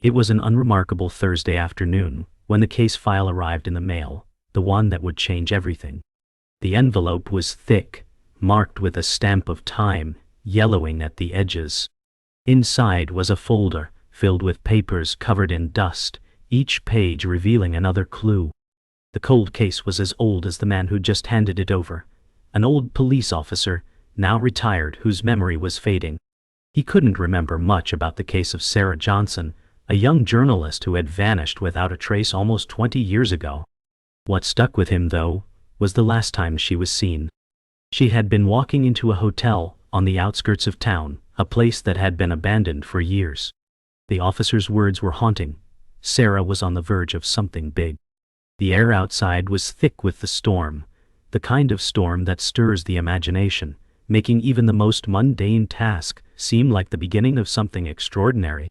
It was an unremarkable Thursday afternoon when the case file arrived in the mail, the one that would change everything. The envelope was thick, marked with a stamp of time, yellowing at the edges. Inside was a folder filled with papers covered in dust, each page revealing another clue. The cold case was as old as the man who just handed it over, an old police officer, now retired, whose memory was fading. He couldn't remember much about the case of Sarah Johnson, a young journalist who had vanished without a trace almost 20 years ago. What stuck with him, though, was the last time she was seen. She had been walking into a hotel on the outskirts of town, a place that had been abandoned for years. The officer's words were haunting. Sarah was on the verge of something big. The air outside was thick with the storm, the kind of storm that stirs the imagination, making even the most mundane task seem like the beginning of something extraordinary.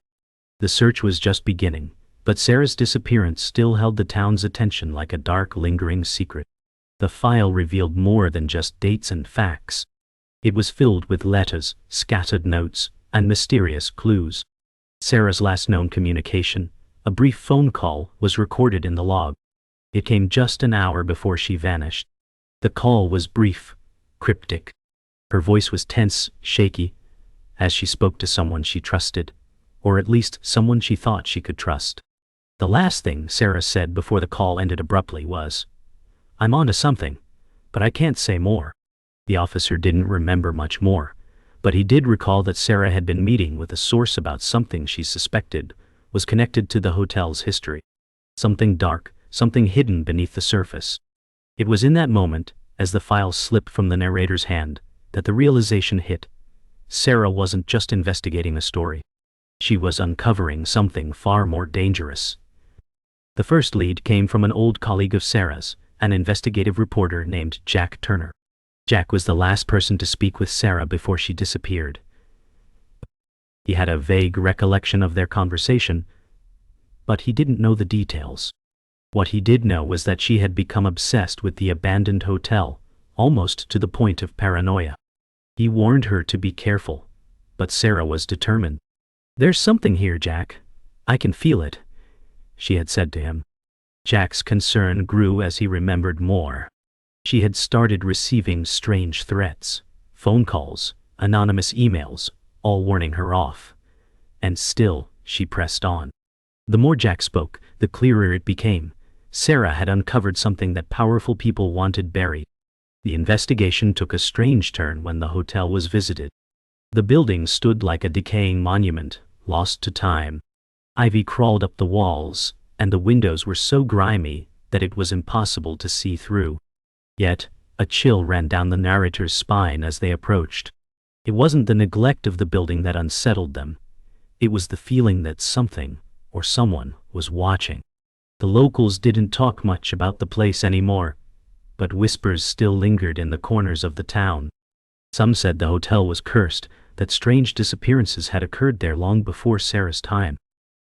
The search was just beginning, but Sarah's disappearance still held the town's attention like a dark, lingering secret. The file revealed more than just dates and facts. It was filled with letters, scattered notes, and mysterious clues. Sarah's last known communication, a brief phone call, was recorded in the log. It came just an hour before she vanished. The call was brief, cryptic. Her voice was tense, shaky, as she spoke to someone she trusted, or at least someone she thought she could trust. The last thing Sarah said before the call ended abruptly was, "I'm onto something, but I can't say more." The officer didn't remember much more, but he did recall that Sarah had been meeting with a source about something she suspected was connected to the hotel's history. Something dark, something hidden beneath the surface. It was in that moment, as the file slipped from the narrator's hand, that the realization hit. Sarah wasn't just investigating a story. She was uncovering something far more dangerous. The first lead came from an old colleague of Sarah's, an investigative reporter named Jack Turner. Jack was the last person to speak with Sarah before she disappeared. He had a vague recollection of their conversation, but he didn't know the details. What he did know was that she had become obsessed with the abandoned hotel, almost to the point of paranoia. He warned her to be careful, but Sarah was determined. "There's something here, Jack. I can feel it," she had said to him. Jack's concern grew as he remembered more. She had started receiving strange threats, phone calls, anonymous emails, all warning her off. And still, she pressed on. The more Jack spoke, the clearer it became. Sarah had uncovered something that powerful people wanted buried. The investigation took a strange turn when the hotel was visited. The building stood like a decaying monument, lost to time. Ivy crawled up the walls, and the windows were so grimy that it was impossible to see through. Yet, a chill ran down the narrator's spine as they approached. It wasn't the neglect of the building that unsettled them. It was the feeling that something, or someone, was watching. The locals didn't talk much about the place anymore, but whispers still lingered in the corners of the town. Some said the hotel was cursed, that strange disappearances had occurred there long before Sarah's time.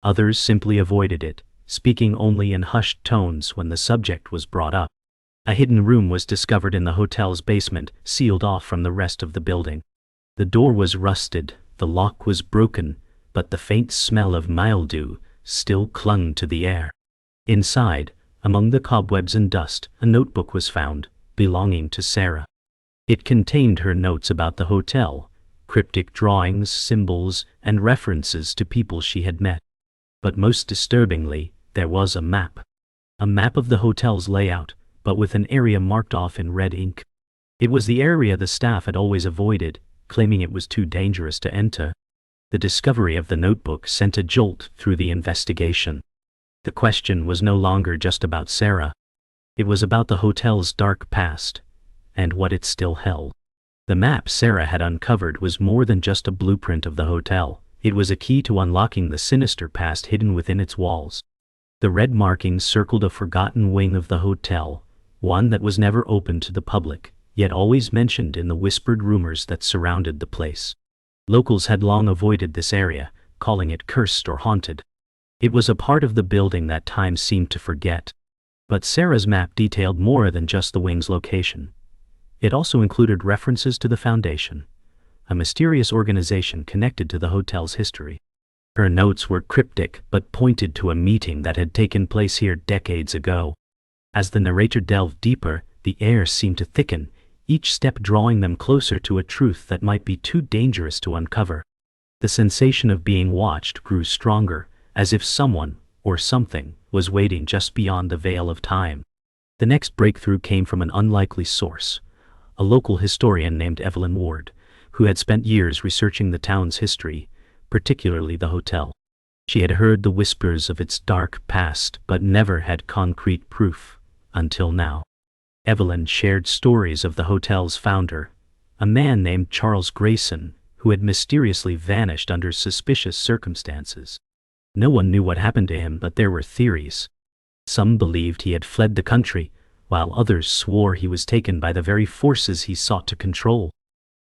Others simply avoided it, speaking only in hushed tones when the subject was brought up. A hidden room was discovered in the hotel's basement, sealed off from the rest of the building. The door was rusted, the lock was broken, but the faint smell of mildew still clung to the air. Inside, among the cobwebs and dust, a notebook was found, belonging to Sarah. It contained her notes about the hotel, cryptic drawings, symbols, and references to people she had met. But most disturbingly, there was a map. A map of the hotel's layout, but with an area marked off in red ink. It was the area the staff had always avoided, claiming it was too dangerous to enter. The discovery of the notebook sent a jolt through the investigation. The question was no longer just about Sarah. It was about the hotel's dark past, and what it still held. The map Sarah had uncovered was more than just a blueprint of the hotel. It was a key to unlocking the sinister past hidden within its walls. The red markings circled a forgotten wing of the hotel, one that was never open to the public, yet always mentioned in the whispered rumors that surrounded the place. Locals had long avoided this area, calling it cursed or haunted. It was a part of the building that time seemed to forget. But Sarah's map detailed more than just the wing's location. It also included references to the Foundation, a mysterious organization connected to the hotel's history. Her notes were cryptic but pointed to a meeting that had taken place here decades ago. As the narrator delved deeper, the air seemed to thicken, each step drawing them closer to a truth that might be too dangerous to uncover. The sensation of being watched grew stronger, as if someone, or something, was waiting just beyond the veil of time. The next breakthrough came from an unlikely source, a local historian named Evelyn Ward, who had spent years researching the town's history, particularly the hotel. She had heard the whispers of its dark past but never had concrete proof, until now. Evelyn shared stories of the hotel's founder, a man named Charles Grayson, who had mysteriously vanished under suspicious circumstances. No one knew what happened to him, but there were theories. Some believed he had fled the country, while others swore he was taken by the very forces he sought to control.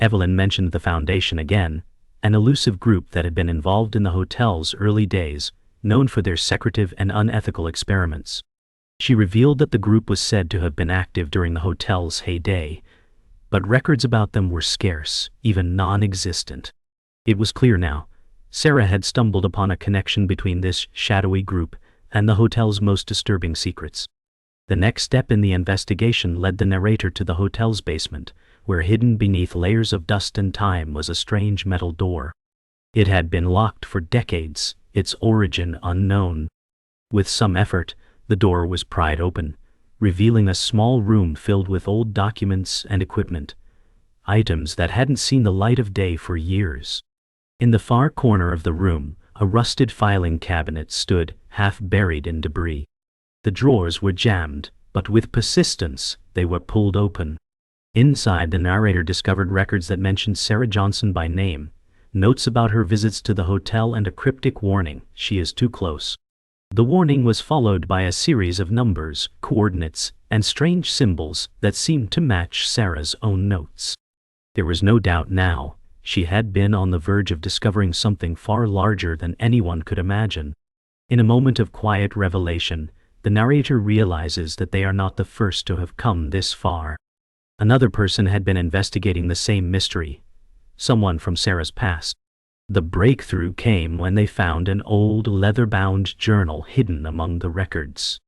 Evelyn mentioned the Foundation again, an elusive group that had been involved in the hotel's early days, known for their secretive and unethical experiments. She revealed that the group was said to have been active during the hotel's heyday, but records about them were scarce, even non-existent. It was clear now. Sarah had stumbled upon a connection between this shadowy group and the hotel's most disturbing secrets. The next step in the investigation led the narrator to the hotel's basement, where hidden beneath layers of dust and time was a strange metal door. It had been locked for decades, its origin unknown. With some effort, the door was pried open, revealing a small room filled with old documents and equipment, items that hadn't seen the light of day for years. In the far corner of the room, a rusted filing cabinet stood, half buried in debris. The drawers were jammed, but with persistence, they were pulled open. Inside, the narrator discovered records that mentioned Sarah Johnson by name, notes about her visits to the hotel, and a cryptic warning: "She is too close." The warning was followed by a series of numbers, coordinates, and strange symbols that seemed to match Sarah's own notes. There was no doubt now, she had been on the verge of discovering something far larger than anyone could imagine. In a moment of quiet revelation, the narrator realizes that they are not the first to have come this far. Another person had been investigating the same mystery, someone from Sarah's past. The breakthrough came when they found an old leather-bound journal hidden among the records.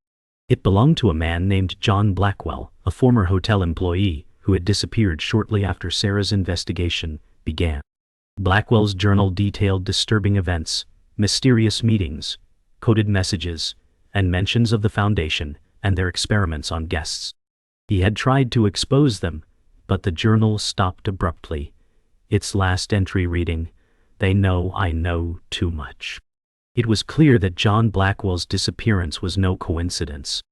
It belonged to a man named John Blackwell, a former hotel employee who had disappeared shortly after Sarah's investigation began. Blackwell's journal detailed disturbing events, mysterious meetings, coded messages, and mentions of the Foundation and their experiments on guests. He had tried to expose them, but the journal stopped abruptly, its last entry reading, "They know I know too much." It was clear that John Blackwell's disappearance was no coincidence.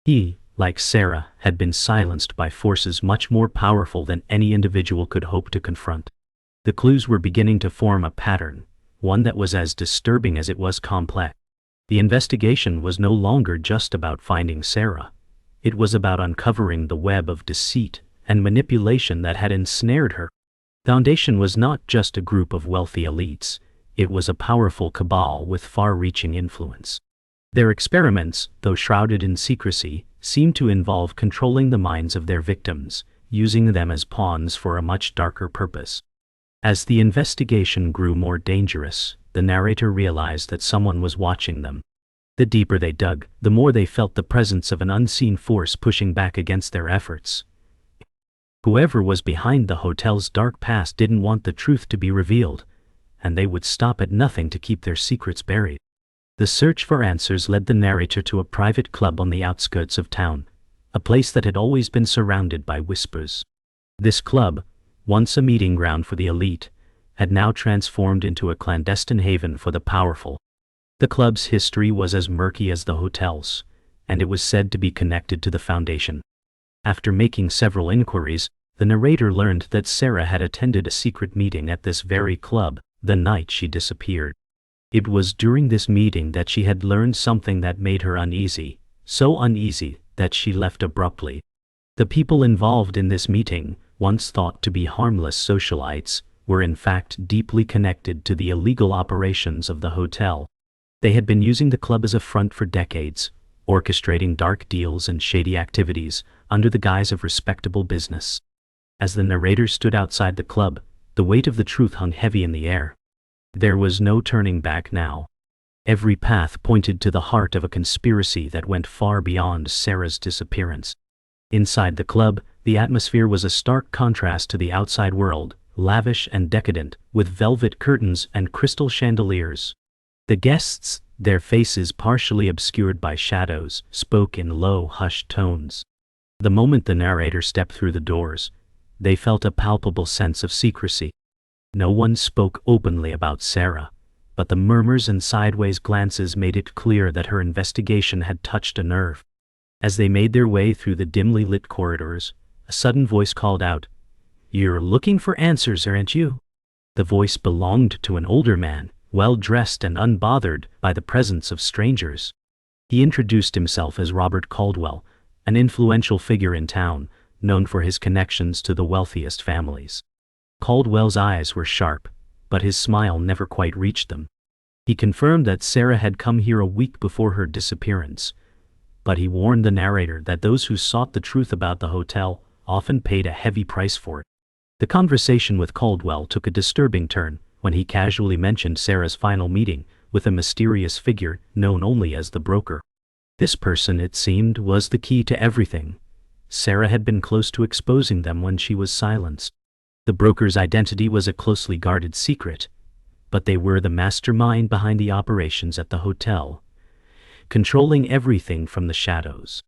He, like Sarah, had been silenced by forces much more powerful than any individual could hope to confront. The clues were beginning to form a pattern, one that was as disturbing as it was complex. The investigation was no longer just about finding Sarah. It was about uncovering the web of deceit and manipulation that had ensnared her. Foundation was not just a group of wealthy elites, it was a powerful cabal with far-reaching influence. Their experiments, though shrouded in secrecy, seemed to involve controlling the minds of their victims, using them as pawns for a much darker purpose. As the investigation grew more dangerous, the narrator realized that someone was watching them. The deeper they dug, the more they felt the presence of an unseen force pushing back against their efforts. Whoever was behind the hotel's dark past didn't want the truth to be revealed, and they would stop at nothing to keep their secrets buried. The search for answers led the narrator to a private club on the outskirts of town, a place that had always been surrounded by whispers. This club, once a meeting ground for the elite, had now transformed into a clandestine haven for the powerful. The club's history was as murky as the hotel's, and it was said to be connected to the Foundation. After making several inquiries, the narrator learned that Sarah had attended a secret meeting at this very club the night she disappeared. It was during this meeting that she had learned something that made her uneasy, so uneasy that she left abruptly. The people involved in this meeting, once thought to be harmless socialites, were in fact deeply connected to the illegal operations of the hotel. They had been using the club as a front for decades, orchestrating dark deals and shady activities under the guise of respectable business. As the narrator stood outside the club, the weight of the truth hung heavy in the air. There was no turning back now. Every path pointed to the heart of a conspiracy that went far beyond Sarah's disappearance. Inside the club, the atmosphere was a stark contrast to the outside world, lavish and decadent, with velvet curtains and crystal chandeliers. The guests, their faces partially obscured by shadows, spoke in low, hushed tones. The moment the narrator stepped through the doors, they felt a palpable sense of secrecy. No one spoke openly about Sarah, but the murmurs and sideways glances made it clear that her investigation had touched a nerve. As they made their way through the dimly lit corridors, a sudden voice called out, "You're looking for answers, aren't you?" The voice belonged to an older man, well-dressed and unbothered by the presence of strangers. He introduced himself as Robert Caldwell, an influential figure in town, known for his connections to the wealthiest families. Caldwell's eyes were sharp, but his smile never quite reached them. He confirmed that Sarah had come here a week before her disappearance, but he warned the narrator that those who sought the truth about the hotel often paid a heavy price for it. The conversation with Caldwell took a disturbing turn when he casually mentioned Sarah's final meeting with a mysterious figure known only as the broker. This person, it seemed, was the key to everything. Sarah had been close to exposing them when she was silenced. The broker's identity was a closely guarded secret, but they were the mastermind behind the operations at the hotel, controlling everything from the shadows.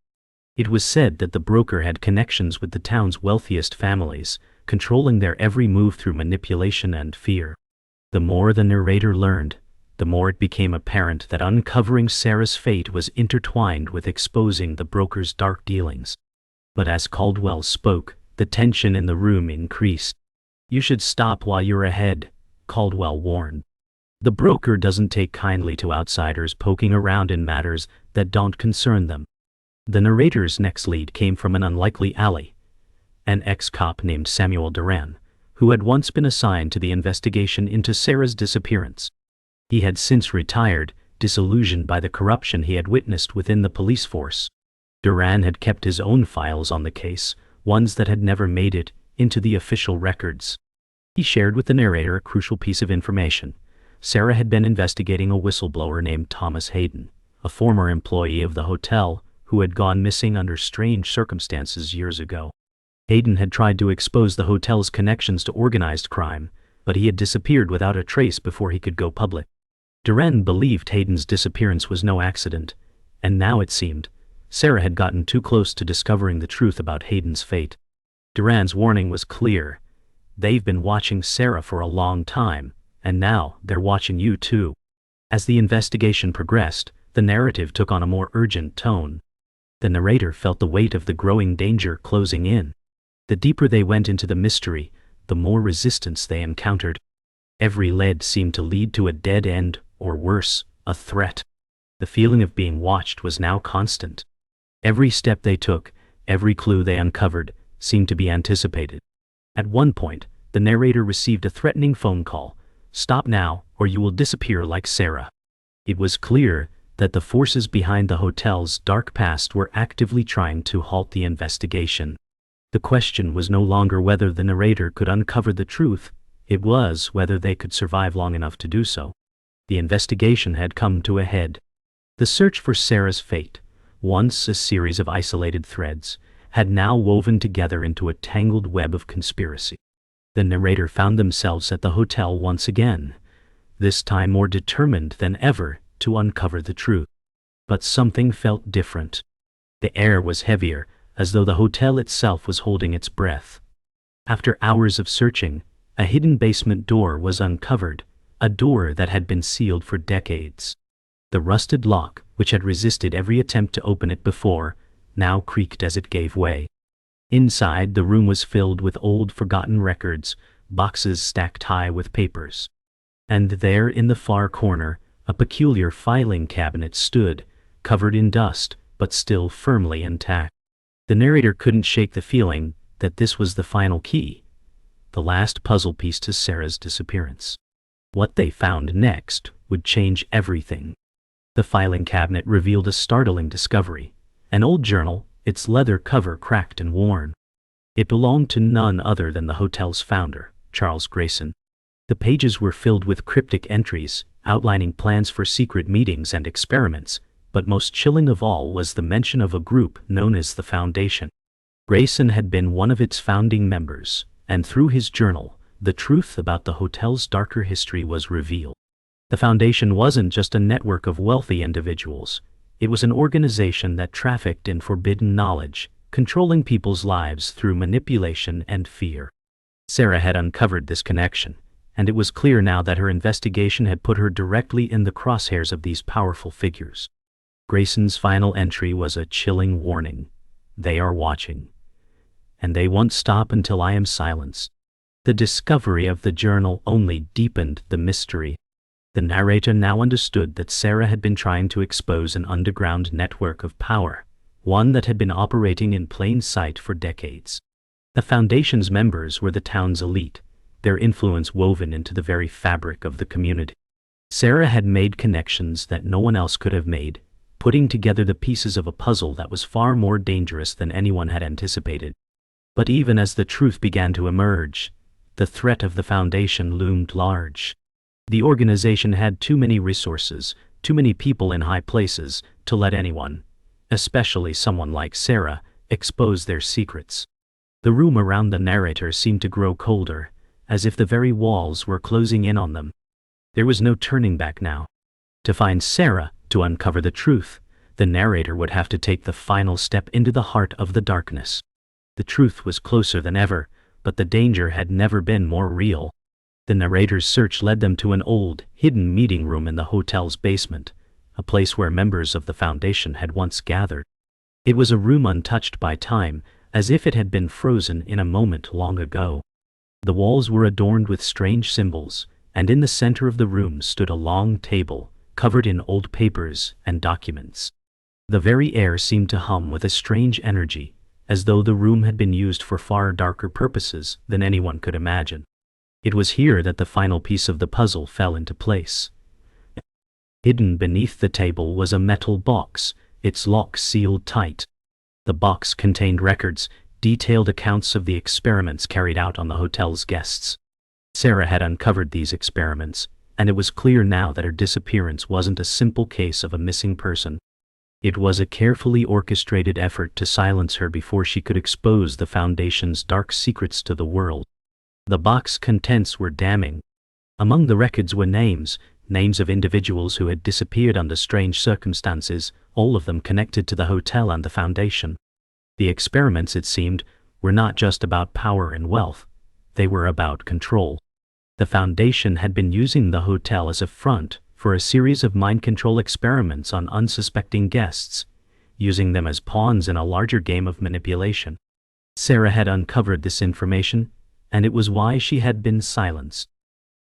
It was said that the broker had connections with the town's wealthiest families, controlling their every move through manipulation and fear. The more the narrator learned, the more it became apparent that uncovering Sarah's fate was intertwined with exposing the broker's dark dealings. But as Caldwell spoke, the tension in the room increased. "You should stop while you're ahead," Caldwell warned. "The broker doesn't take kindly to outsiders poking around in matters that don't concern them." The narrator's next lead came from an unlikely alley. An ex-cop named Samuel Duran, who had once been assigned to the investigation into Sarah's disappearance. He had since retired, disillusioned by the corruption he had witnessed within the police force. Duran had kept his own files on the case, ones that had never made it into the official records. He shared with the narrator a crucial piece of information. Sarah had been investigating a whistleblower named Thomas Hayden, a former employee of the hotel who had gone missing under strange circumstances years ago. Hayden had tried to expose the hotel's connections to organized crime, but he had disappeared without a trace before he could go public. Duran believed Hayden's disappearance was no accident, and now it seemed Sarah had gotten too close to discovering the truth about Hayden's fate. Duran's warning was clear. "They've been watching Sarah for a long time, and now they're watching you too." As the investigation progressed, the narrative took on a more urgent tone. The narrator felt the weight of the growing danger closing in. The deeper they went into the mystery, the more resistance they encountered. Every lead seemed to lead to a dead end, or worse, a threat. The feeling of being watched was now constant. Every step they took, every clue they uncovered, seemed to be anticipated. At one point, the narrator received a threatening phone call. "Stop now, or you will disappear like Sarah." It was clear that the forces behind the hotel's dark past were actively trying to halt the investigation. The question was no longer whether the narrator could uncover the truth, it was whether they could survive long enough to do so. The investigation had come to a head. The search for Sarah's fate, once a series of isolated threads, had now woven together into a tangled web of conspiracy. The narrator found themselves at the hotel once again, this time more determined than ever to uncover the truth. But something felt different. The air was heavier, as though the hotel itself was holding its breath. After hours of searching, a hidden basement door was uncovered, a door that had been sealed for decades. The rusted lock, which had resisted every attempt to open it before, now creaked as it gave way. Inside, the room was filled with old forgotten records, boxes stacked high with papers. And there in the far corner, a peculiar filing cabinet stood, covered in dust, but still firmly intact. The narrator couldn't shake the feeling that this was the final key, the last puzzle piece to Sarah's disappearance. What they found next would change everything. The filing cabinet revealed a startling discovery, an old journal, its leather cover cracked and worn. It belonged to none other than the hotel's founder, Charles Grayson. The pages were filled with cryptic entries, outlining plans for secret meetings and experiments, but most chilling of all was the mention of a group known as the Foundation. Grayson had been one of its founding members, and through his journal, the truth about the hotel's darker history was revealed. The Foundation wasn't just a network of wealthy individuals. It was an organization that trafficked in forbidden knowledge, controlling people's lives through manipulation and fear. Sarah had uncovered this connection, and it was clear now that her investigation had put her directly in the crosshairs of these powerful figures. Grayson's final entry was a chilling warning. They are watching, and they won't stop until I am silenced. The discovery of the journal only deepened the mystery. The narrator now understood that Sarah had been trying to expose an underground network of power, one that had been operating in plain sight for decades. The Foundation's members were the town's elite, their influence woven into the very fabric of the community. Sarah had made connections that no one else could have made, putting together the pieces of a puzzle that was far more dangerous than anyone had anticipated. But even as the truth began to emerge, the threat of the Foundation loomed large. The organization had too many resources, too many people in high places, to let anyone, especially someone like Sarah, expose their secrets. The room around the narrator seemed to grow colder, as if the very walls were closing in on them. There was no turning back now. To find Sarah, to uncover the truth, the narrator would have to take the final step into the heart of the darkness. The truth was closer than ever, but the danger had never been more real. The narrator's search led them to an old, hidden meeting room in the hotel's basement, a place where members of the Foundation had once gathered. It was a room untouched by time, as if it had been frozen in a moment long ago. The walls were adorned with strange symbols, and in the center of the room stood a long table, covered in old papers and documents. The very air seemed to hum with a strange energy, as though the room had been used for far darker purposes than anyone could imagine. It was here that the final piece of the puzzle fell into place. Hidden beneath the table was a metal box, its lock sealed tight. The box contained records, detailed accounts of the experiments carried out on the hotel's guests. Sarah had uncovered these experiments, and it was clear now that her disappearance wasn't a simple case of a missing person. It was a carefully orchestrated effort to silence her before she could expose the Foundation's dark secrets to the world. The box's contents were damning. Among the records were names of individuals who had disappeared under strange circumstances, all of them connected to the hotel and the Foundation. The experiments, it seemed, were not just about power and wealth. They were about control. The Foundation had been using the hotel as a front for a series of mind control experiments on unsuspecting guests, using them as pawns in a larger game of manipulation. Sarah had uncovered this information, and it was why she had been silenced.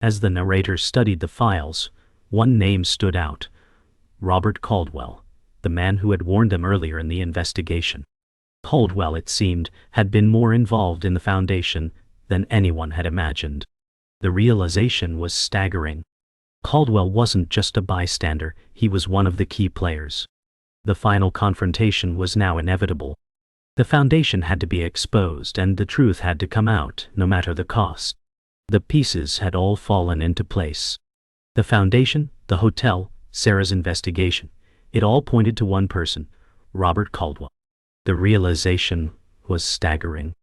As the narrator studied the files, one name stood out: Robert Caldwell, the man who had warned them earlier in the investigation. Caldwell, it seemed, had been more involved in the Foundation than anyone had imagined. The realization was staggering. Caldwell wasn't just a bystander, he was one of the key players. The final confrontation was now inevitable. The Foundation had to be exposed, and the truth had to come out, no matter the cost. The pieces had all fallen into place. The Foundation, the hotel, Sarah's investigation, it all pointed to one person, Robert Caldwell. The realization was staggering.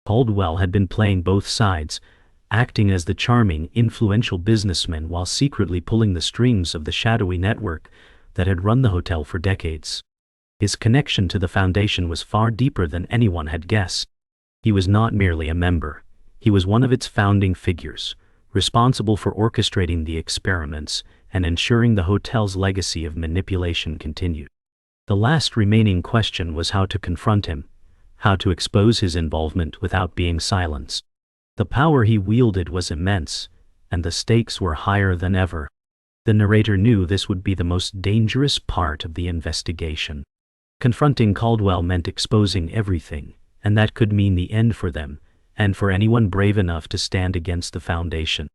Caldwell had been playing both sides, acting as the charming, influential businessman while secretly pulling the strings of the shadowy network that had run the hotel for decades. His connection to the Foundation was far deeper than anyone had guessed. He was not merely a member. He was one of its founding figures, responsible for orchestrating the experiments and ensuring the hotel's legacy of manipulation continued. The last remaining question was how to confront him, how to expose his involvement without being silenced. The power he wielded was immense, and the stakes were higher than ever. The narrator knew this would be the most dangerous part of the investigation. Confronting Caldwell meant exposing everything, and that could mean the end for them, and for anyone brave enough to stand against the Foundation.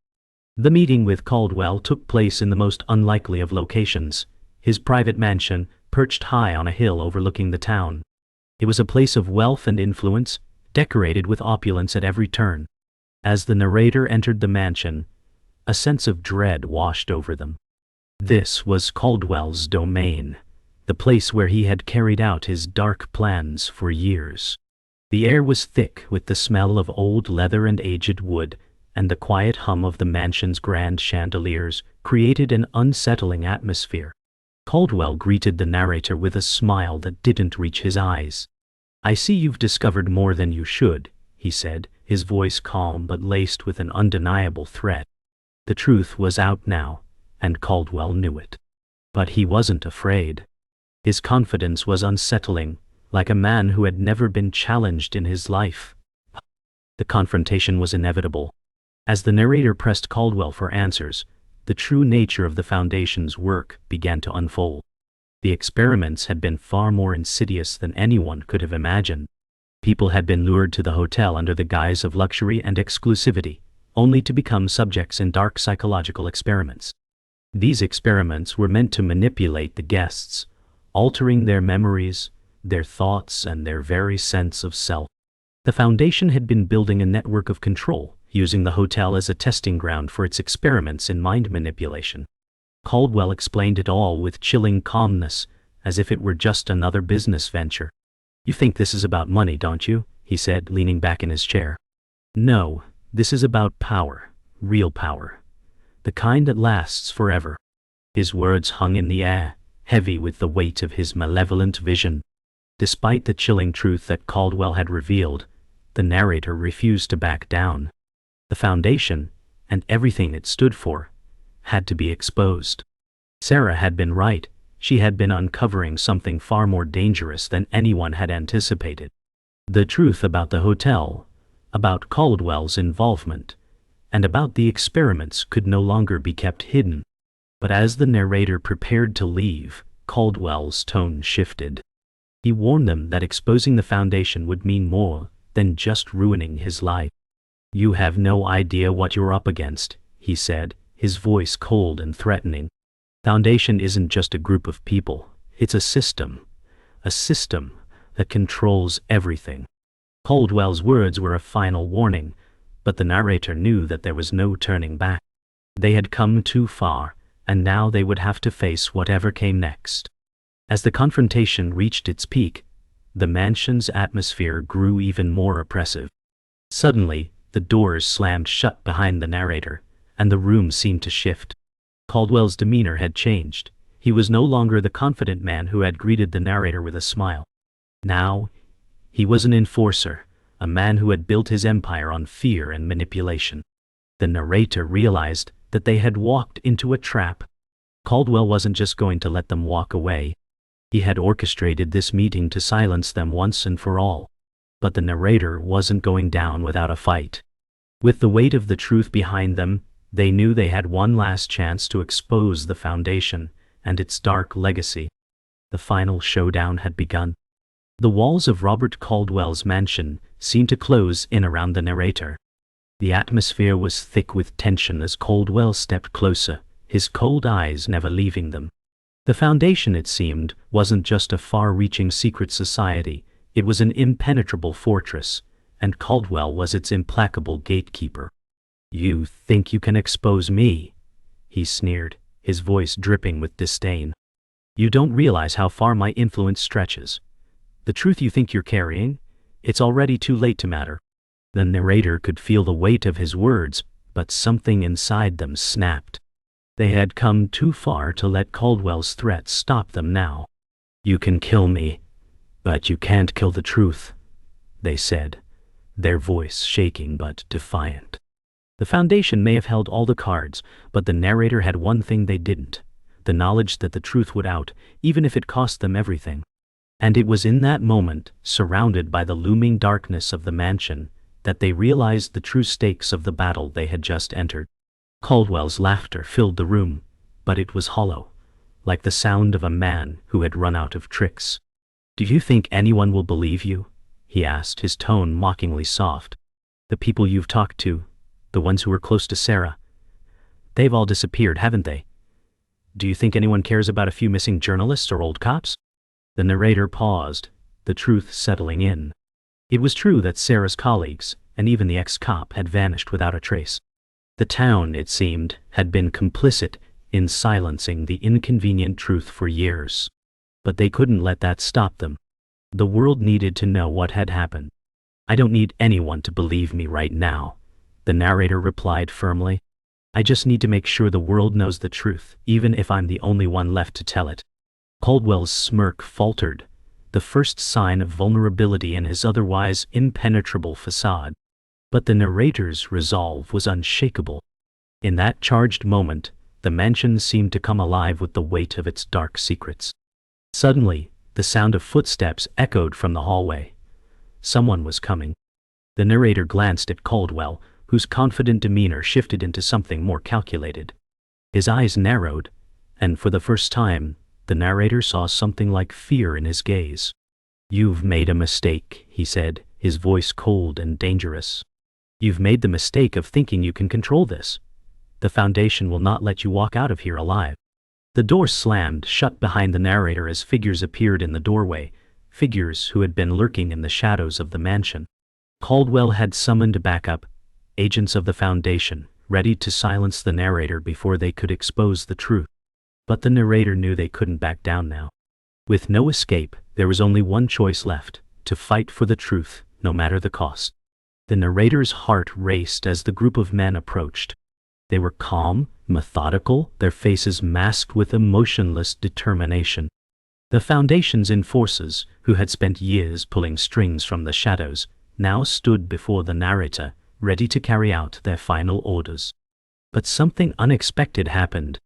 The meeting with Caldwell took place in the most unlikely of locations, his private mansion, perched high on a hill overlooking the town. It was a place of wealth and influence, decorated with opulence at every turn. As the narrator entered the mansion, A sense of dread washed over them. This was Caldwell's domain, the place where he had carried out his dark plans for years. The air was thick with the smell of old leather and aged wood, and the quiet hum of the mansion's grand chandeliers created an unsettling atmosphere. Caldwell greeted the narrator with a smile that didn't reach his eyes. "I see you've discovered more than you should," he said, his voice calm but laced with an undeniable threat. The truth was out now, and Caldwell knew it. But he wasn't afraid. His confidence was unsettling, like a man who had never been challenged in his life. The confrontation was inevitable. As the narrator pressed Caldwell for answers, the true nature of the Foundation's work began to unfold. The experiments had been far more insidious than anyone could have imagined. People had been lured to the hotel under the guise of luxury and exclusivity, only to become subjects in dark psychological experiments. These experiments were meant to manipulate the guests, altering their memories, their thoughts, and their very sense of self. The Foundation had been building a network of control, using the hotel as a testing ground for its experiments in mind manipulation. Caldwell explained it all with chilling calmness, as if it were just another business venture. "You think this is about money, don't you?" he said, leaning back in his chair. "No, this is about power, real power. The kind that lasts forever." His words hung in the air, heavy with the weight of his malevolent vision. Despite the chilling truth that Caldwell had revealed, the narrator refused to back down. The Foundation, and everything it stood for, had to be exposed. Sarah had been right. She had been uncovering something far more dangerous than anyone had anticipated. The truth about the hotel, about Caldwell's involvement, and about the experiments could no longer be kept hidden. But as the narrator prepared to leave, Caldwell's tone shifted. He warned them that exposing the Foundation would mean more than just ruining his life. "You have no idea what you're up against," he said, his voice cold and threatening. "Foundation isn't just a group of people, it's a system that controls everything." Caldwell's words were a final warning, but the narrator knew that there was no turning back. They had come too far, and now they would have to face whatever came next. As the confrontation reached its peak, the mansion's atmosphere grew even more oppressive. Suddenly, the doors slammed shut behind the narrator, and the room seemed to shift. Caldwell's demeanor had changed. He was no longer the confident man who had greeted the narrator with a smile. Now, he was an enforcer, a man who had built his empire on fear and manipulation. The narrator realized that they had walked into a trap. Caldwell wasn't just going to let them walk away. He had orchestrated this meeting to silence them once and for all. But the narrator wasn't going down without a fight. With the weight of the truth behind them, they knew they had one last chance to expose the Foundation and its dark legacy. The final showdown had begun. The walls of Robert Caldwell's mansion seemed to close in around the narrator. The atmosphere was thick with tension as Caldwell stepped closer, his cold eyes never leaving them. The Foundation, it seemed, wasn't just a far-reaching secret society, it was an impenetrable fortress, and Caldwell was its implacable gatekeeper. "You think you can expose me?" he sneered, his voice dripping with disdain. "You don't realize how far my influence stretches. The truth you think you're carrying? It's already too late to matter." The narrator could feel the weight of his words, but something inside them snapped. They had come too far to let Caldwell's threat stop them now. "You can kill me, but you can't kill the truth," they said, their voice shaking but defiant. The Foundation may have held all the cards, but the narrator had one thing they didn't: the knowledge that the truth would out, even if it cost them everything. And it was in that moment, surrounded by the looming darkness of the mansion, that they realized the true stakes of the battle they had just entered. Caldwell's laughter filled the room, but it was hollow, like the sound of a man who had run out of tricks. "Do you think anyone will believe you?" he asked, his tone mockingly soft. "The people you've talked to, the ones who were close to Sarah, they've all disappeared, haven't they? Do you think anyone cares about a few missing journalists or old cops?" The narrator paused, the truth settling in. It was true that Sarah's colleagues, and even the ex-cop, had vanished without a trace. The town, it seemed, had been complicit in silencing the inconvenient truth for years. But they couldn't let that stop them. The world needed to know what had happened. "I don't need anyone to believe me right now," the narrator replied firmly. "I just need to make sure the world knows the truth, even if I'm the only one left to tell it." Caldwell's smirk faltered, the first sign of vulnerability in his otherwise impenetrable facade. But the narrator's resolve was unshakable. In that charged moment, the mansion seemed to come alive with the weight of its dark secrets. Suddenly, the sound of footsteps echoed from the hallway. Someone was coming. The narrator glanced at Caldwell, whose confident demeanor shifted into something more calculated. His eyes narrowed, and for the first time, the narrator saw something like fear in his gaze. "You've made a mistake," he said, his voice cold and dangerous. "You've made the mistake of thinking you can control this. The Foundation will not let you walk out of here alive." The door slammed shut behind the narrator as figures appeared in the doorway, figures who had been lurking in the shadows of the mansion. Caldwell had summoned backup, agents of the Foundation, ready to silence the narrator before they could expose the truth. But the narrator knew they couldn't back down now. With no escape, there was only one choice left: to fight for the truth, no matter the cost. The narrator's heart raced as the group of men approached. They were calm, methodical, their faces masked with emotionless determination. The Foundation's enforcers, who had spent years pulling strings from the shadows, now stood before the narrator, ready to carry out their final orders. But something unexpected happened.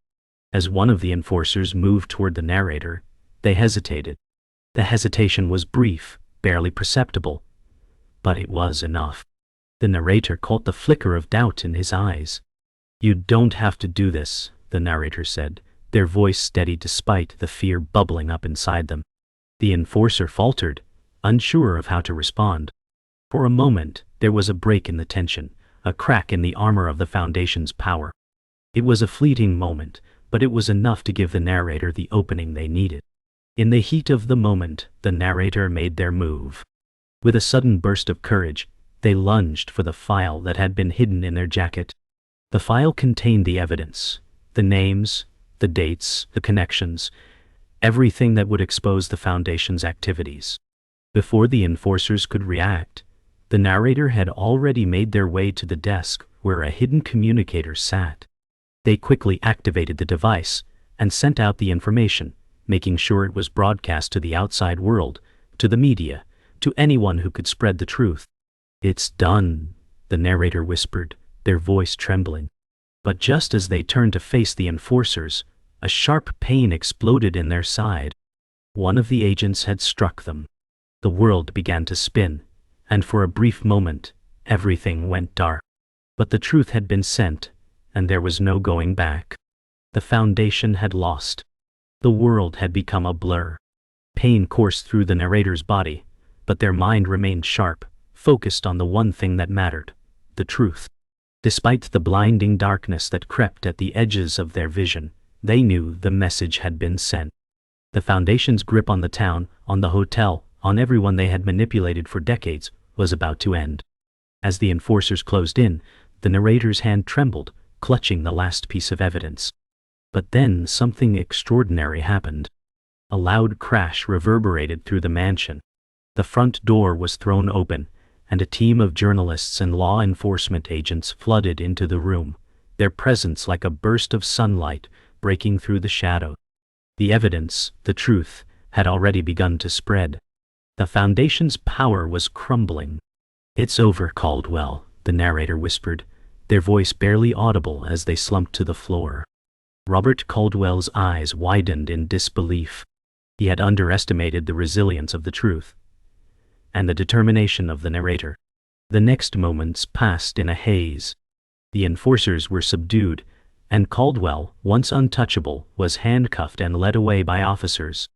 As one of the enforcers moved toward the narrator, they hesitated. The hesitation was brief, barely perceptible, but it was enough. The narrator caught the flicker of doubt in his eyes. "You don't have to do this," the narrator said, their voice steady despite the fear bubbling up inside them. The enforcer faltered, unsure of how to respond. For a moment, there was a break in the tension, a crack in the armor of the Foundation's power. It was a fleeting moment, but it was enough to give the narrator the opening they needed. In the heat of the moment, the narrator made their move. With a sudden burst of courage, they lunged for the file that had been hidden in their jacket. The file contained the evidence, the names, the dates, the connections, everything that would expose the Foundation's activities. Before the enforcers could react, the narrator had already made their way to the desk where a hidden communicator sat. They quickly activated the device and sent out the information, making sure it was broadcast to the outside world, to the media, to anyone who could spread the truth. "It's done," the narrator whispered, their voice trembling. But just as they turned to face the enforcers, a sharp pain exploded in their side. One of the agents had struck them. The world began to spin, and for a brief moment, everything went dark. But the truth had been sent, and there was no going back. The Foundation had lost. The world had become a blur. Pain coursed through the narrator's body, but their mind remained sharp, focused on the one thing that mattered: the truth. Despite the blinding darkness that crept at the edges of their vision, they knew the message had been sent. The Foundation's grip on the town, on the hotel, on everyone they had manipulated for decades, was about to end. As the enforcers closed in, the narrator's hand trembled, clutching the last piece of evidence. But then something extraordinary happened. A loud crash reverberated through the mansion. The front door was thrown open, and a team of journalists and law enforcement agents flooded into the room, their presence like a burst of sunlight breaking through the shadow. The evidence, the truth, had already begun to spread. The Foundation's power was crumbling. "It's over, Caldwell," the narrator whispered, their voice barely audible as they slumped to the floor. Robert Caldwell's eyes widened in disbelief. He had underestimated the resilience of the truth and the determination of the narrator. The next moments passed in a haze. The enforcers were subdued, and Caldwell, once untouchable, was handcuffed and led away by officers.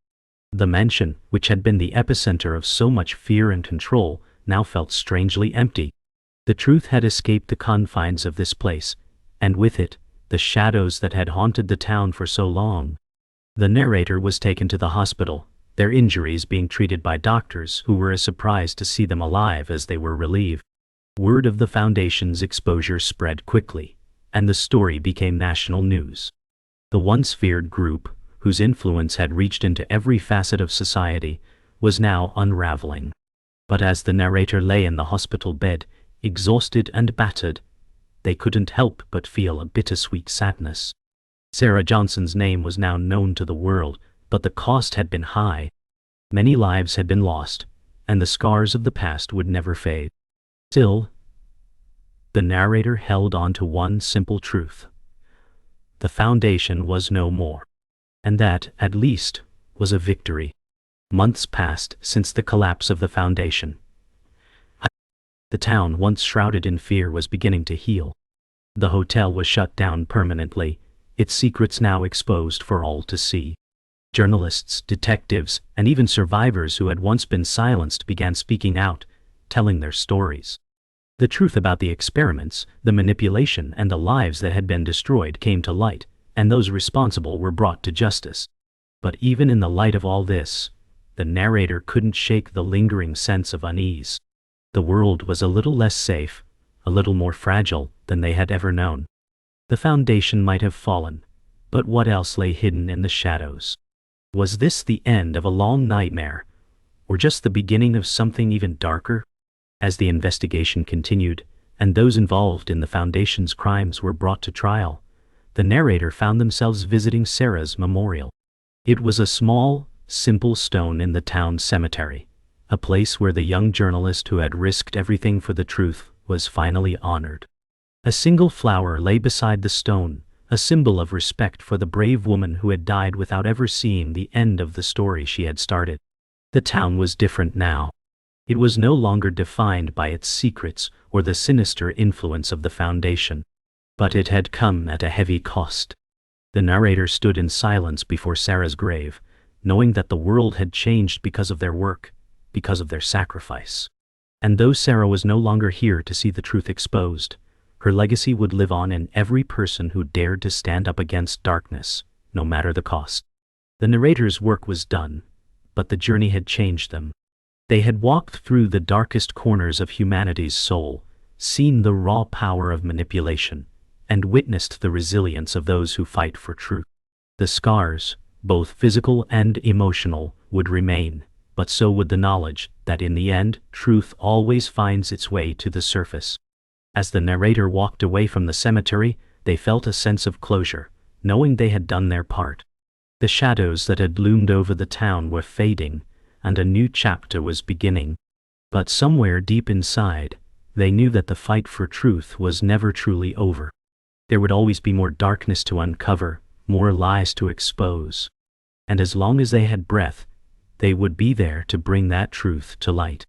The mansion, which had been the epicenter of so much fear and control, now felt strangely empty. The truth had escaped the confines of this place, and with it, the shadows that had haunted the town for so long. The narrator was taken to the hospital, their injuries being treated by doctors who were as surprised to see them alive as they were relieved. Word of the Foundation's exposure spread quickly, and the story became national news. The once feared group, whose influence had reached into every facet of society, was now unraveling. But as the narrator lay in the hospital bed, exhausted and battered, they couldn't help but feel a bittersweet sadness. Sarah Johnson's name was now known to the world, but the cost had been high. Many lives had been lost, and the scars of the past would never fade. Still, the narrator held on to one simple truth. The Foundation was no more. And that, at least, was a victory. Months passed since the collapse of the Foundation. The town, once shrouded in fear, was beginning to heal. The hotel was shut down permanently, its secrets now exposed for all to see. Journalists, detectives, and even survivors who had once been silenced began speaking out, telling their stories. The truth about the experiments, the manipulation, and the lives that had been destroyed came to light, and those responsible were brought to justice. But even in the light of all this, the narrator couldn't shake the lingering sense of unease. The world was a little less safe, a little more fragile than they had ever known. The Foundation might have fallen, but what else lay hidden in the shadows? Was this the end of a long nightmare, or just the beginning of something even darker? As the investigation continued, and those involved in the Foundation's crimes were brought to trial, the narrator found themselves visiting Sarah's memorial. It was a small, simple stone in the town cemetery, a place where the young journalist who had risked everything for the truth was finally honored. A single flower lay beside the stone, a symbol of respect for the brave woman who had died without ever seeing the end of the story she had started. The town was different now. It was no longer defined by its secrets or the sinister influence of the Foundation. But it had come at a heavy cost. The narrator stood in silence before Sarah's grave, knowing that the world had changed because of their work, because of their sacrifice. And though Sarah was no longer here to see the truth exposed, her legacy would live on in every person who dared to stand up against darkness, no matter the cost. The narrator's work was done, but the journey had changed them. They had walked through the darkest corners of humanity's soul, seen the raw power of manipulation, and witnessed the resilience of those who fight for truth. The scars, both physical and emotional, would remain, but so would the knowledge that in the end, truth always finds its way to the surface. As the narrator walked away from the cemetery, they felt a sense of closure, knowing they had done their part. The shadows that had loomed over the town were fading, and a new chapter was beginning. But somewhere deep inside, they knew that the fight for truth was never truly over. There would always be more darkness to uncover, more lies to expose. And as long as they had breath, they would be there to bring that truth to light.